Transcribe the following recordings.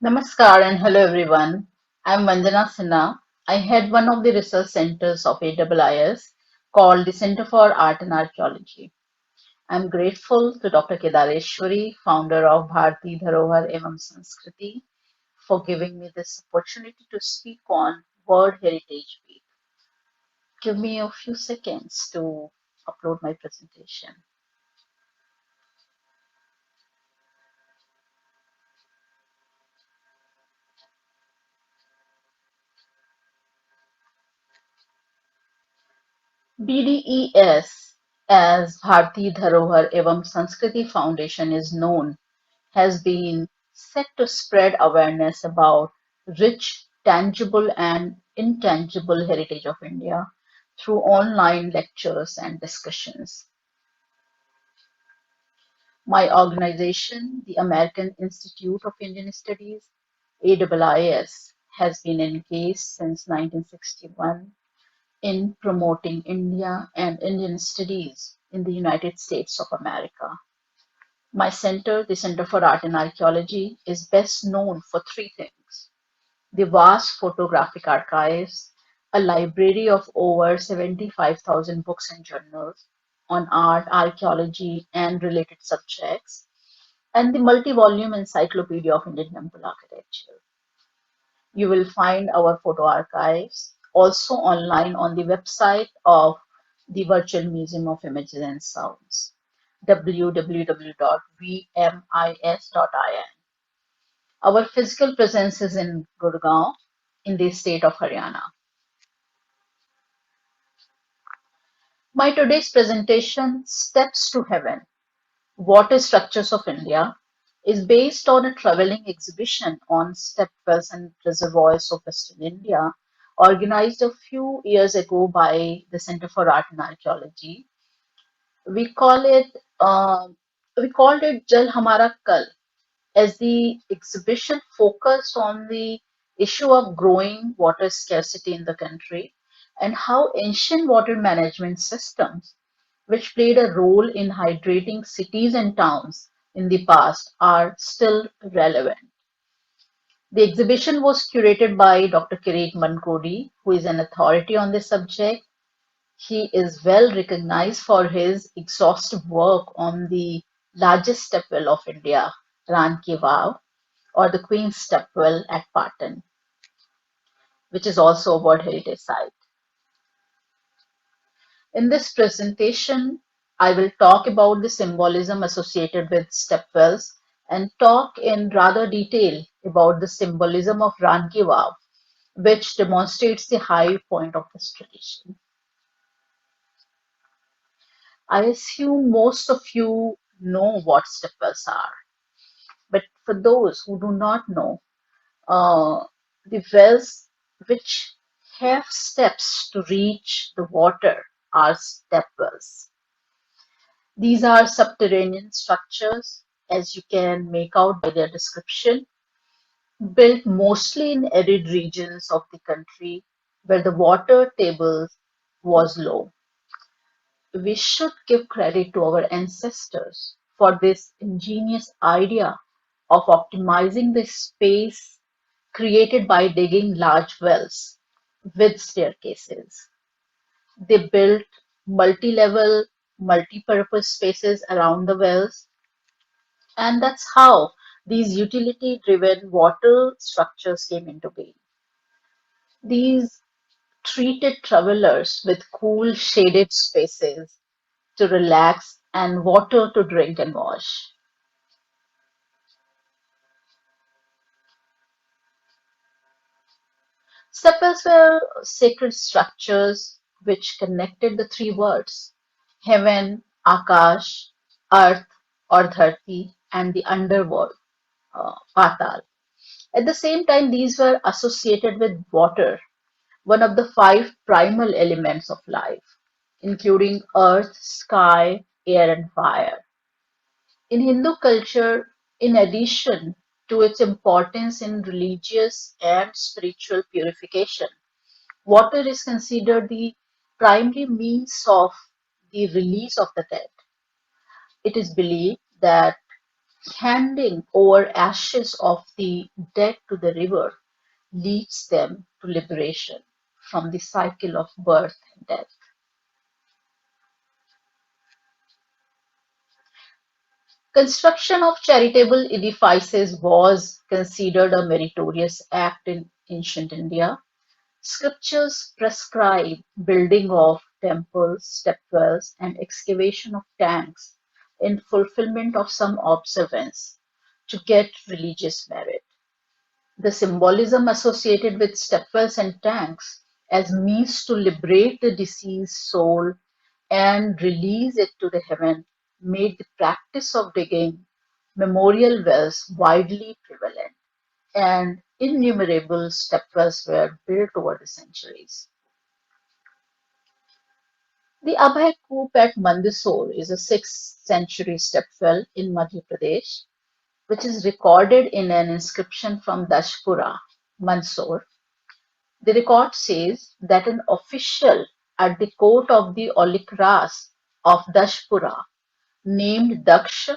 Namaskar and hello everyone. I'm Vandana Sinha. I head one of the research centers of AIIS called the Center for Art and Archaeology. I'm grateful to Dr. Kedareshwari, founder of Bharati Dharohar Evam Sanskriti, for giving me this opportunity to speak on World Heritage Week. Give me a few seconds to upload my presentation. BDES, as Bharati Dharohar Evam Sanskriti Foundation is known, has been set to spread awareness about rich, tangible and intangible heritage of India through online lectures and discussions. My organization, the American Institute of Indian Studies, AIIS, has been engaged since 1961 in promoting India and Indian studies in the United States of America. My center, the Center for Art and Archaeology, is best known for three things: the vast photographic archives, a library of over 75,000 books and journals on art, archaeology, and related subjects, and the multi volume Encyclopedia of Indian Temple Architecture. You will find our photo archives also online on the website of the Virtual Museum of Images and Sounds, www.vmis.in. Our physical presence is in Gurgaon, in the state of Haryana. My today's presentation, Steps to Heaven, Water Structures of India, is based on a traveling exhibition on step wells and reservoirs of Western India, organized a few years ago by the Center for Art and Archaeology. We call it we called it Jal Hamara Kal, as the exhibition focused on the issue of growing water scarcity in the country and how ancient water management systems, which played a role in hydrating cities and towns in the past, are still relevant. The exhibition was curated by Dr. Kirit Mankodi, who is an authority on this subject. He is well recognized for his exhaustive work on the largest stepwell of India, Ran Ki Vav, or the Queen's Stepwell at Patan, which is also a World Heritage Site. In this presentation, I will talk about the symbolism associated with stepwells and talk in rather detail about the symbolism of Ran Ki Vav, which demonstrates the high point of this tradition. I assume most of you know what stepwells are, but for those who do not know, uh, the wells which have steps to reach the water are step wells. These are subterranean structures, as you can make out by their description, built mostly in arid regions of the country where the water table was low. We should give credit to our ancestors for this ingenious idea of optimizing the space created by digging large wells with staircases. They built multi-level, multi-purpose spaces around the wells, and that's how these utility-driven water structures came into being. These treated travelers with cool, shaded spaces to relax and water to drink and wash. Sepals were sacred structures which connected the three worlds: heaven, Akash, earth or Dharti, and the underworld, Patal. At the same time, these were associated with water, one of the five primal elements of life, including earth, sky, air, and fire. In Hindu culture, in addition to its importance in religious and spiritual purification, water is considered the primary means of the release of the dead. It is believed that Handing over ashes of the dead to the river leads them to liberation from the cycle of birth and death. Construction of charitable edifices was considered a meritorious act in ancient India. Scriptures prescribe building of temples, stepwells, and excavation of tanks in fulfillment of some observance to get religious merit. The symbolism associated with stepwells and tanks as means to liberate the deceased soul and release it to the heaven made the practice of digging memorial wells widely prevalent, and innumerable stepwells were built over the centuries. The Abhay Koop at Mandsaur is a 6th century stepwell in Madhya Pradesh, which is recorded in an inscription from Dashpura, Mandsaur. The record says that an official at the court of the Olikras of Dashpura named Daksh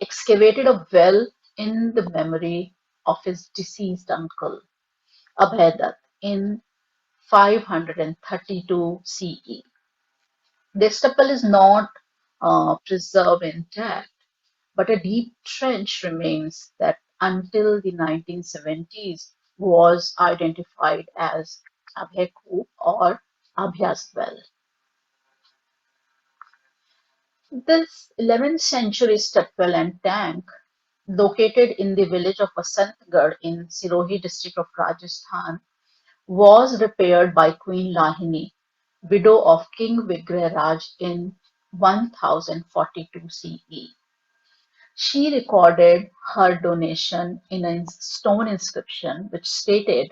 excavated a well in the memory of his deceased uncle, Abhay in 532 CE. This temple is not preserved intact, but a deep trench remains that until the 1970s was identified as Abhay Koop or Abhyas well. This 11th century stepwell and tank, located in the village of Vasantgarh in Sirohi district of Rajasthan, was repaired by Queen Lahini, widow of King Vigrahraj in 1042 CE. She recorded her donation in a stone inscription which stated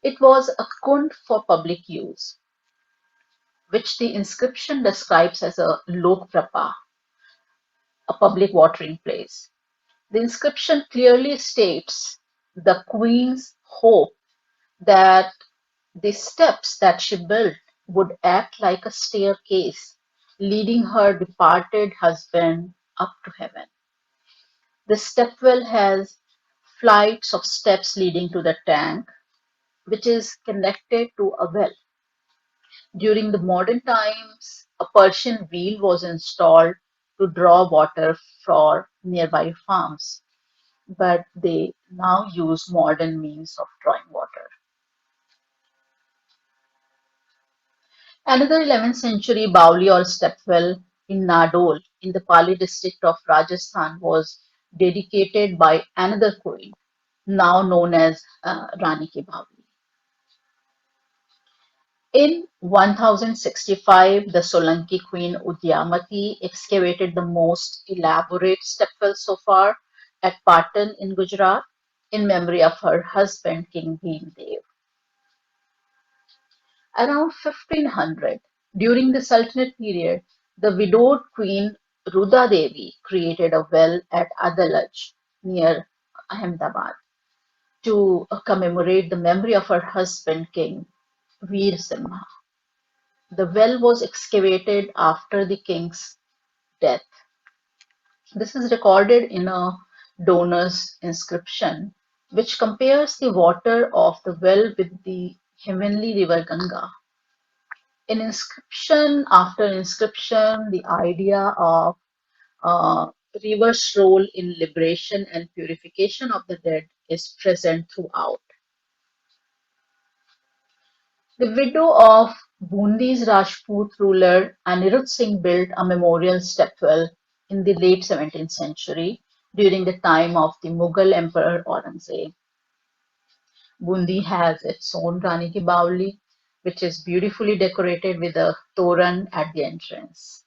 it was a kund for public use, which the inscription describes as a lokprapa, a public watering place. The inscription clearly states the queen's hope that the steps that she built would act like a staircase, leading her departed husband up to heaven. The stepwell has flights of steps leading to the tank, which is connected to a well. During the modern times, a Persian wheel was installed to draw water for nearby farms, but they now use modern means of drawing water. Another 11th century Bauli or stepwell in Nadol in the Pali district of Rajasthan was dedicated by another queen, now known as Rani Ki Bauli. In 1065, the Solanki queen Udyamati excavated the most elaborate stepwell so far at Patan in Gujarat in memory of her husband King Bhimdev. Around 1500, during the Sultanate period, the widowed Queen Ruda Devi created a well at Adalaj near Ahmedabad to commemorate the memory of her husband King Veer Simha. The well was excavated after the king's death. This is recorded in a donor's inscription, which compares the water of the well with the heavenly river Ganga. In inscription after inscription, the idea of uh, river's role in liberation and purification of the dead is present throughout. The widow of Bundi's Rajput ruler Anirudh Singh built a memorial stepwell in the late 17th century during the time of the Mughal Emperor Aurangzeb. Bundi has its own Rani Ki Baoli, which is beautifully decorated with a toran at the entrance.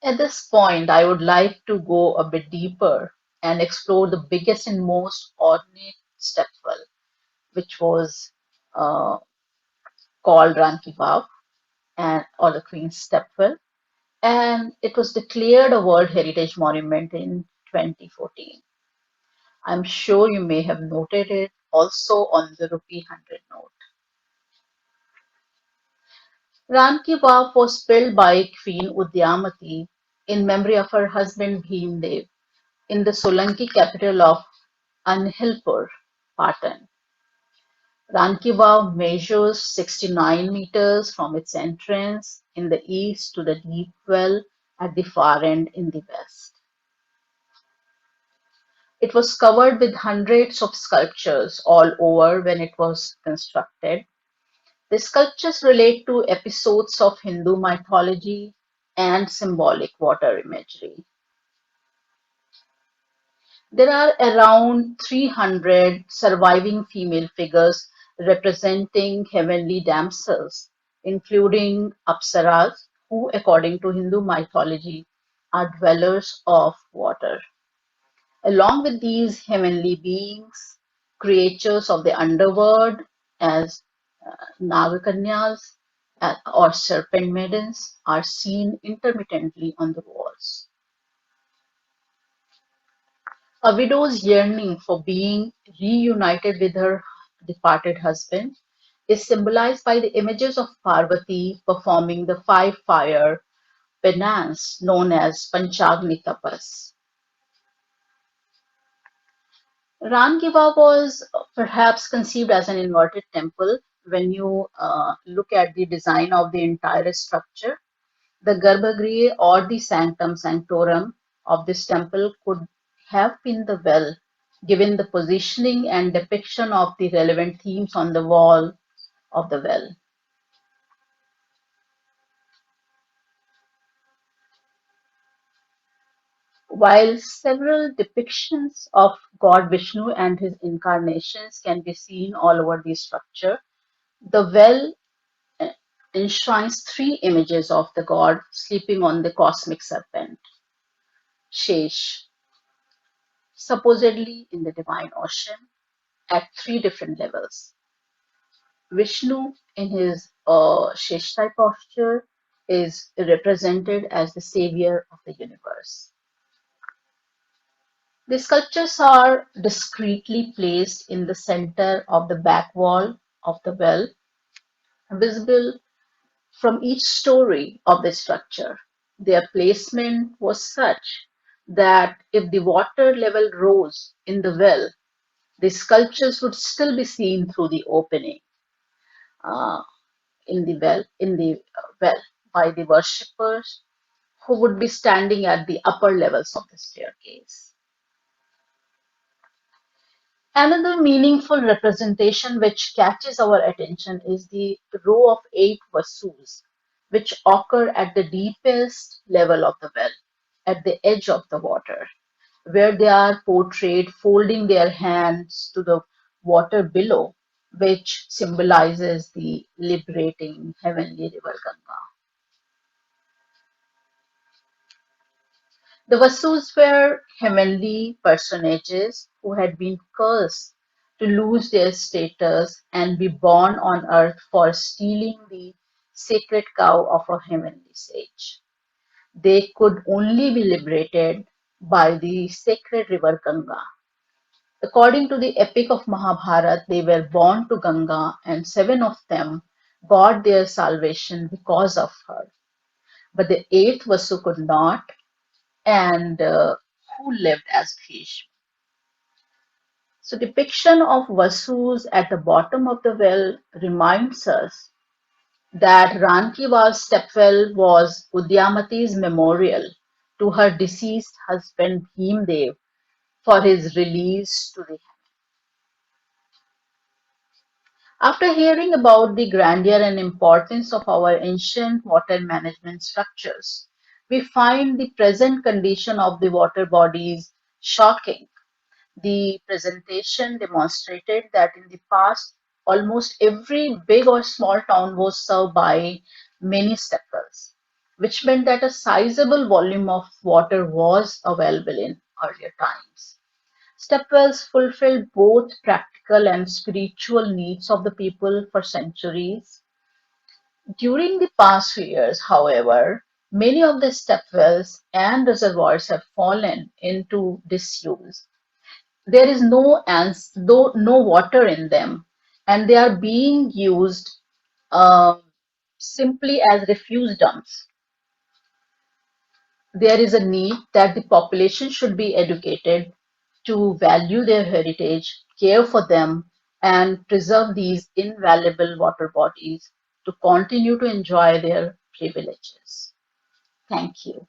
At this point, I would like to go a bit deeper and explore the biggest and most ornate stepwell, which was uh, called Ran Ki Vav and or the Queen's Stepwell, and it was declared a World Heritage Monument in 2014. I'm sure you may have noted it also on the rupee 100 note. Ran Ki Vav was built by Queen Udyamati in memory of her husband Bhimdev in the Solanki capital of Anhilpur, Patan. Ranki Vav measures 69 meters from its entrance in the east to the deep well at the far end in the west. It was covered with hundreds of sculptures all over when it was constructed. The sculptures relate to episodes of Hindu mythology and symbolic water imagery. There are around 300 surviving female figures representing heavenly damsels, including Apsaras, who, according to Hindu mythology, are dwellers of water. Along with these heavenly beings, creatures of the underworld as Nagakanyas or serpent maidens are seen intermittently on the walls. A widow's yearning for being reunited with her departed husband is symbolized by the images of Parvati performing the five fire penance known as Panchagni Tapas. Rangiva was perhaps conceived as an inverted temple. When you look at the design of the entire structure, the Garbhagriha or the sanctum sanctorum of this temple could have been the well, given the positioning and depiction of the relevant themes on the wall of the well. While several depictions of God Vishnu and his incarnations can be seen all over the structure, the well enshrines three images of the god sleeping on the cosmic serpent, Shesh, supposedly in the divine ocean, at three different levels. Vishnu, in his Sheshtai posture, is represented as the savior of the universe. The sculptures are discreetly placed in the center of the back wall of the well, visible from each story of the structure. Their placement was such that if the water level rose in the well, the sculptures would still be seen through the opening uh, in the well by the worshippers who would be standing at the upper levels of the staircase. Another meaningful representation which catches our attention is the row of eight vasus, which occur at the deepest level of the well, at the edge of the water, where they are portrayed folding their hands to the water below, which symbolizes the liberating heavenly river Ganga. The Vasus were heavenly personages who had been cursed to lose their status and be born on earth for stealing the sacred cow of a heavenly sage. They could only be liberated by the sacred river Ganga. According to the epic of Mahabharata, they were born to Ganga and seven of them got their salvation because of her. But the eighth Vasu could not, and who lived as Bhishma. So depiction of Vasus at the bottom of the well reminds us that Rankiva's stepwell was Udyamati's memorial to her deceased husband Bhimdev for his release to the. After hearing about the grandeur and importance of our ancient water management structures, we find the present condition of the water bodies shocking. The presentation demonstrated that in the past, almost every big or small town was served by many stepwells, which meant that a sizable volume of water was available in earlier times. Stepwells fulfilled both practical and spiritual needs of the people for centuries. During the past few years, however, many of the stepwells and reservoirs have fallen into disuse. There is no water in them, and they are being used uh, simply as refuse dumps. there is a need that the population should be educated to value their heritage, care for them, and preserve these invaluable water bodies to continue to enjoy their privileges. Thank you.